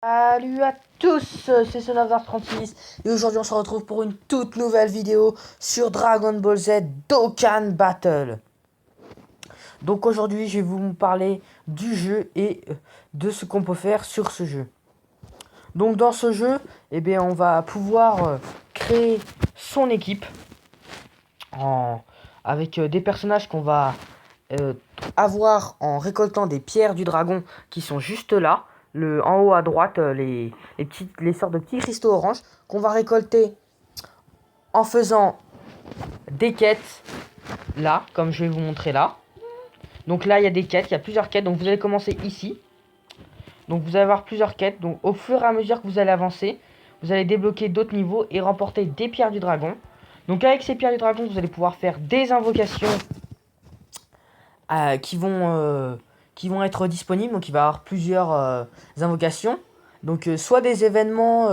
Salut à tous, c'est Sonavdar36 et aujourd'hui on se retrouve pour une toute nouvelle vidéo sur Dragon Ball Z Dokkan Battle. Donc aujourd'hui je vais vous parler du jeu et de ce qu'on peut faire sur ce jeu. Donc dans ce jeu, on va pouvoir créer son équipe avec des personnages qu'on va euh, avoir en récoltant des pierres du dragon qui sont juste là. En haut à droite, les sortes de petits cristaux oranges qu'on va récolter en faisant des quêtes là, comme je vais vous montrer là. Donc là, il y a des quêtes, il y a plusieurs quêtes. Donc vous allez commencer ici. Donc vous allez avoir plusieurs quêtes. Donc au fur et à mesure que vous allez avancer, vous allez débloquer d'autres niveaux et remporter des pierres du dragon. Donc avec ces pierres du dragon, vous allez pouvoir faire des invocations euh, qui vont euh, qui vont être disponibles. Donc il va y avoir plusieurs invocations. Donc soit des événements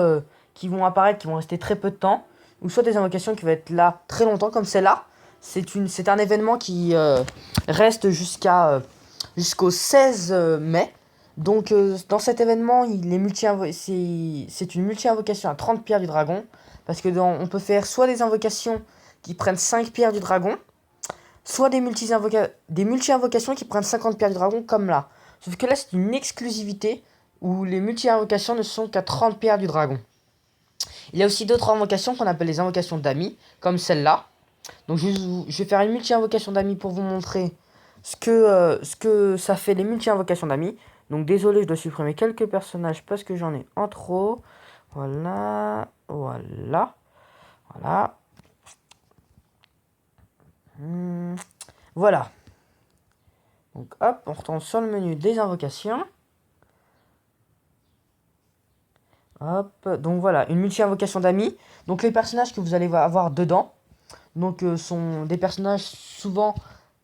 qui vont apparaître, qui vont rester très peu de temps, ou soit des invocations qui vont être là très longtemps, comme celle-là. C'est un événement qui reste jusqu'au 16 mai. Donc dans cet événement, c'est une multi-invocation à 30 pierres du dragon. Parce que on peut faire soit des invocations qui prennent 5 pierres du dragon, soit des multi-invocations qui prennent 50 pierres du dragon, comme là. Sauf que là, c'est une exclusivité où les multi-invocations ne sont qu'à 30 pierres du dragon. Il y a aussi d'autres invocations qu'on appelle les invocations d'amis, comme celle-là. Donc je vais faire une multi-invocation d'amis pour vous montrer ce que ça fait les multi-invocations d'amis. Donc désolé, je dois supprimer quelques personnages parce que j'en ai en trop. Voilà, voilà, voilà. Voilà. Donc hop, on retourne sur le menu des invocations. Hop, donc voilà, une multi-invocation d'amis. Donc les personnages que vous allez avoir dedans, sont des personnages souvent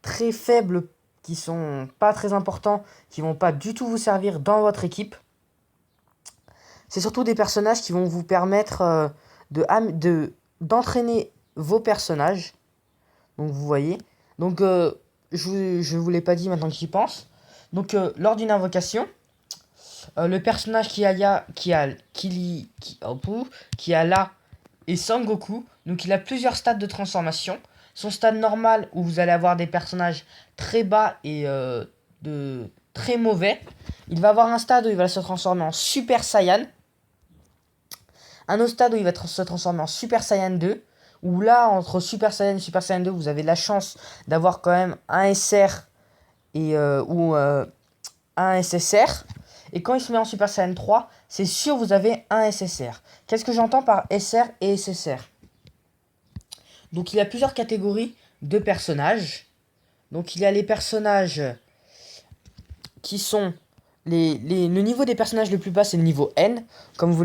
très faibles, qui sont pas très importants, qui vont pas du tout vous servir dans votre équipe. C'est surtout des personnages qui vont vous permettre d'entraîner vos personnages. Donc vous voyez. Donc je vous l'ai pas dit maintenant que j'y pense. Donc lors d'une invocation, le personnage qui a là est Sangoku. Donc il a plusieurs stades de transformation. Son stade normal où vous allez avoir des personnages très bas et de très mauvais. Il va avoir un stade où il va se transformer en Super Saiyan. Un autre stade où il va se transformer en Super Saiyan 2. Où là, entre Super Saiyan et Super Saiyan 2, vous avez la chance d'avoir quand même un SR ou un SSR. Et quand il se met en Super Saiyan 3, c'est sûr vous avez un SSR. Qu'est-ce que j'entends par SR et SSR? Donc il y a plusieurs catégories de personnages. Donc il y a les personnages qui sont le niveau des personnages le plus bas, c'est le niveau N. Comme vous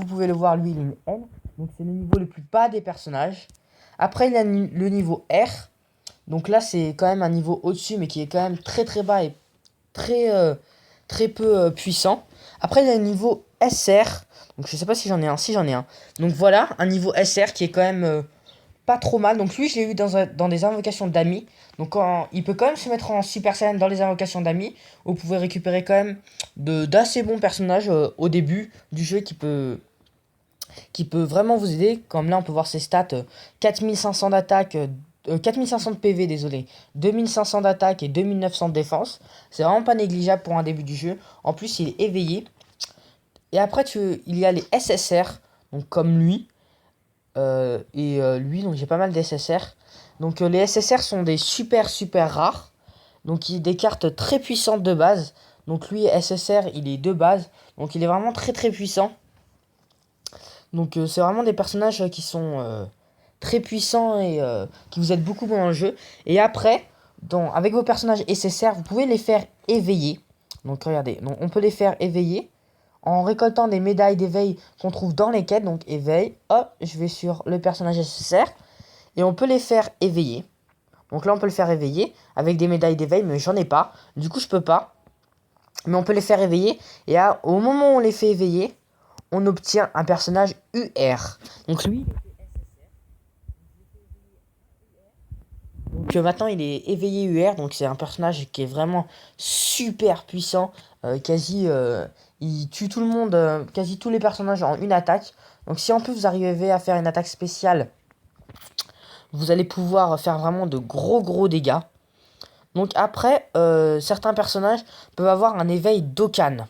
pouvez le voir, lui, il est N. Donc c'est le niveau le plus bas des personnages. Après, il y a le niveau R. Donc là, c'est quand même un niveau au-dessus, mais qui est quand même très très bas et très, très peu puissant. Après, il y a le niveau SR. Donc je sais pas si j'en ai un. Si j'en ai un. Donc voilà, un niveau SR qui est quand même pas trop mal. Donc lui, je l'ai eu dans des invocations d'amis. Donc il peut quand même se mettre en Super Saiyan dans les invocations d'amis. Vous pouvez récupérer quand même d'assez bons personnages au début du jeu qui peut vraiment vous aider. Comme là, on peut voir ses stats 4500 d'attaque, 4500 de PV, désolé, 2500 d'attaque et 2900 de défense. C'est vraiment pas négligeable pour un début du jeu. En plus, il est éveillé. Et après, il y a les SSR, donc comme lui. Lui, donc j'ai pas mal d'SSR. Donc les SSR sont des super rares. Donc il des cartes très puissantes de base. Donc lui, SSR, il est de base. Donc il est vraiment très puissant. Donc c'est vraiment des personnages qui sont très puissants et qui vous aident beaucoup dans le jeu. Et après, avec vos personnages SSR, vous pouvez les faire éveiller. Donc regardez, on peut les faire éveiller en récoltant des médailles d'éveil qu'on trouve dans les quêtes. Donc éveil, hop, je vais sur le personnage SSR et on peut les faire éveiller. Donc là, on peut le faire éveiller avec des médailles d'éveil, mais j'en ai pas. Du coup, je peux pas. Mais on peut les faire éveiller. Et au moment où on les fait éveiller, on obtient un personnage UR. Donc lui, maintenant il est éveillé UR. Donc c'est un personnage qui est vraiment super puissant. Il tue tout le monde, quasi tous les personnages en une attaque. Donc si en plus vous arrivez à faire une attaque spéciale, vous allez pouvoir faire vraiment de gros dégâts. Donc après, certains personnages peuvent avoir un éveil d'Okan.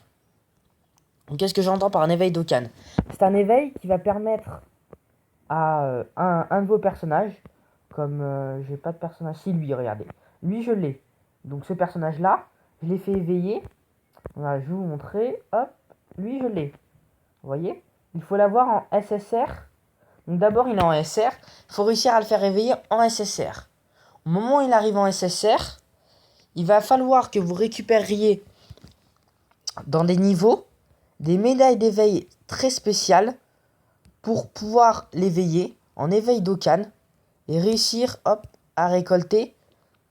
Qu'est-ce que j'entends par un éveil d'Okan? C'est un éveil qui va permettre à un de vos personnages, comme j'ai pas de personnage, si lui, regardez. Lui, je l'ai. Donc ce personnage-là, je l'ai fait éveiller. Voilà, je vais vous montrer. Hop, lui, je l'ai. Vous voyez? Il faut l'avoir en SSR. Donc d'abord, il est en SR. Il faut réussir à le faire réveiller en SSR. Au moment où il arrive en SSR, il va falloir que vous récupériez dans des niveaux des médailles d'éveil très spéciales pour pouvoir l'éveiller en éveil d'Okan et réussir à récolter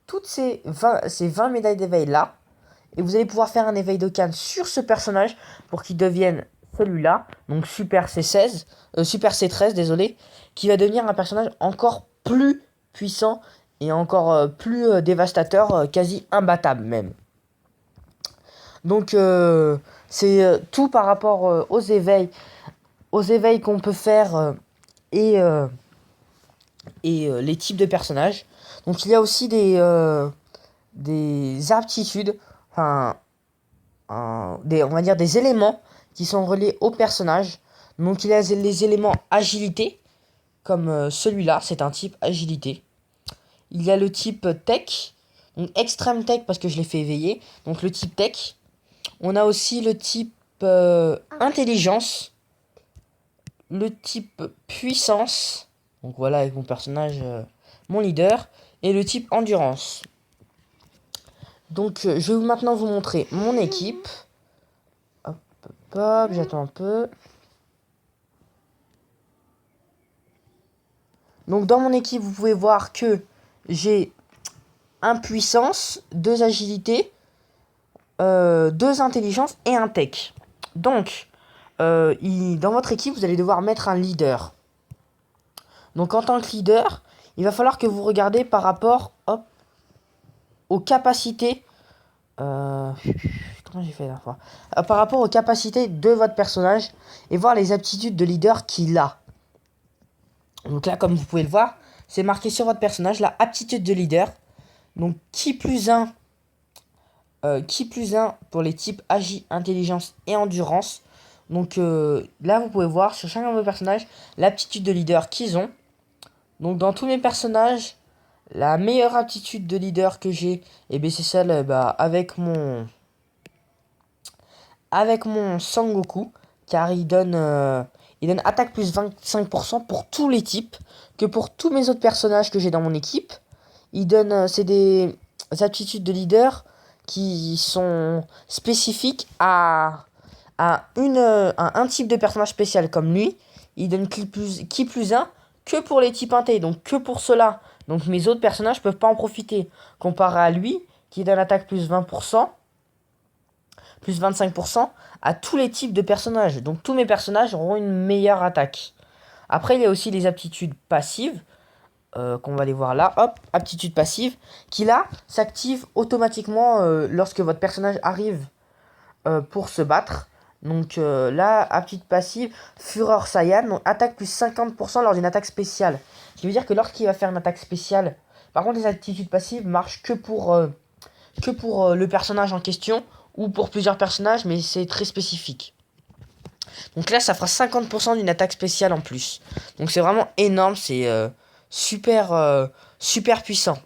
toutes ces 20 médailles d'éveil là. Et vous allez pouvoir faire un éveil d'Okan sur ce personnage pour qu'il devienne celui-là, donc Super C16, Super C13, désolé, qui va devenir un personnage encore plus puissant et encore plus dévastateur, quasi imbattable même. Donc c'est tout par rapport aux éveils qu'on peut faire et les types de personnages. Donc il y a aussi des aptitudes, enfin on va dire des éléments qui sont reliés au personnage. Donc il y a les éléments agilité, comme celui-là, c'est un type agilité. Il y a le type tech, donc extrême tech parce que je l'ai fait éveiller, donc le type tech. On a aussi le type intelligence, le type puissance, donc voilà avec mon personnage, mon leader, et le type endurance. Donc je vais maintenant vous montrer mon équipe. Hop, j'attends un peu. Donc dans mon équipe, vous pouvez voir que j'ai un puissance, 2 agilités, 2 intelligence et un tech. Donc dans votre équipe, vous allez devoir mettre un leader. Donc en tant que leader, il va falloir que vous regardez par rapport aux capacités. Comment j'ai fait la fois par rapport aux capacités de votre personnage et voir les aptitudes de leader qu'il a. Donc là, comme vous pouvez le voir, c'est marqué sur votre personnage la aptitude de leader. Donc qui plus 1 pour les types agi, intelligence et endurance. Donc là, vous pouvez voir sur chacun de vos personnages l'aptitude de leader qu'ils ont. Donc dans tous mes personnages, la meilleure aptitude de leader que j'ai, c'est celle avec mon Sangoku, car il donne attaque plus 25% pour tous les types, que pour tous mes autres personnages que j'ai dans mon équipe. Il donne, c'est des aptitudes de leader qui sont spécifiques à un type de personnage spécial comme lui. Il donne qui plus 1 que pour les types inté, donc que pour cela. Donc mes autres personnages peuvent pas en profiter. Comparé à lui, qui donne attaque plus 20%, plus 25% à tous les types de personnages. Donc tous mes personnages auront une meilleure attaque. Après, il y a aussi les aptitudes passives, qu'on va aller voir là. Hop, aptitude passive, qui là s'active automatiquement lorsque votre personnage arrive pour se battre. Donc là, aptitude passive, Fureur Saiyan, donc attaque plus 50% lors d'une attaque spéciale. Ce qui veut dire que lorsqu'il va faire une attaque spéciale, par contre les aptitudes passives marchent que pour le personnage en question, ou pour plusieurs personnages, mais c'est très spécifique. Donc là, ça fera 50% d'une attaque spéciale en plus. Donc c'est vraiment énorme, c'est super puissant.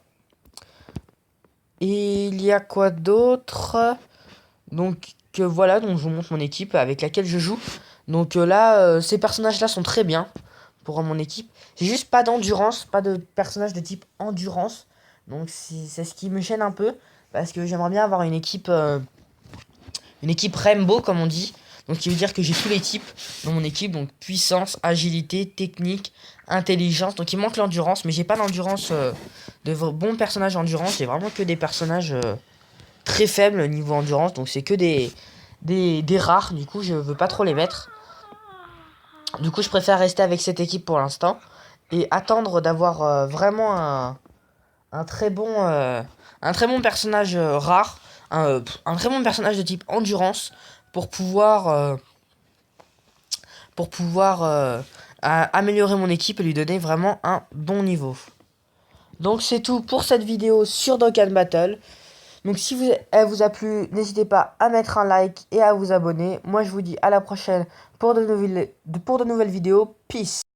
Et il y a quoi d'autre? Donc voilà, donc je vous montre mon équipe avec laquelle je joue. Donc là, ces personnages-là sont très bien pour mon équipe. J'ai juste pas d'endurance, pas de personnage de type endurance. Donc c'est ce qui me gêne un peu, parce que j'aimerais bien avoir une équipe Rainbow comme on dit. Donc qui veut dire que j'ai tous les types dans mon équipe, donc puissance, agilité, technique, intelligence. Donc il manque l'endurance, mais j'ai pas d'endurance de bons personnages endurance. J'ai vraiment que des personnages très faibles niveau endurance. Donc c'est que des rares. Du coup je veux pas trop les mettre. Du coup je préfère rester avec cette équipe pour l'instant et attendre d'avoir vraiment un très bon personnage rare. Un très bon personnage de type endurance pour pouvoir améliorer mon équipe et lui donner vraiment un bon niveau. Donc c'est tout pour cette vidéo sur Dokkan Battle. Donc si elle vous a plu, n'hésitez pas à mettre un like et à vous abonner. Moi je vous dis à la prochaine pour de nouvelles vidéos. Peace.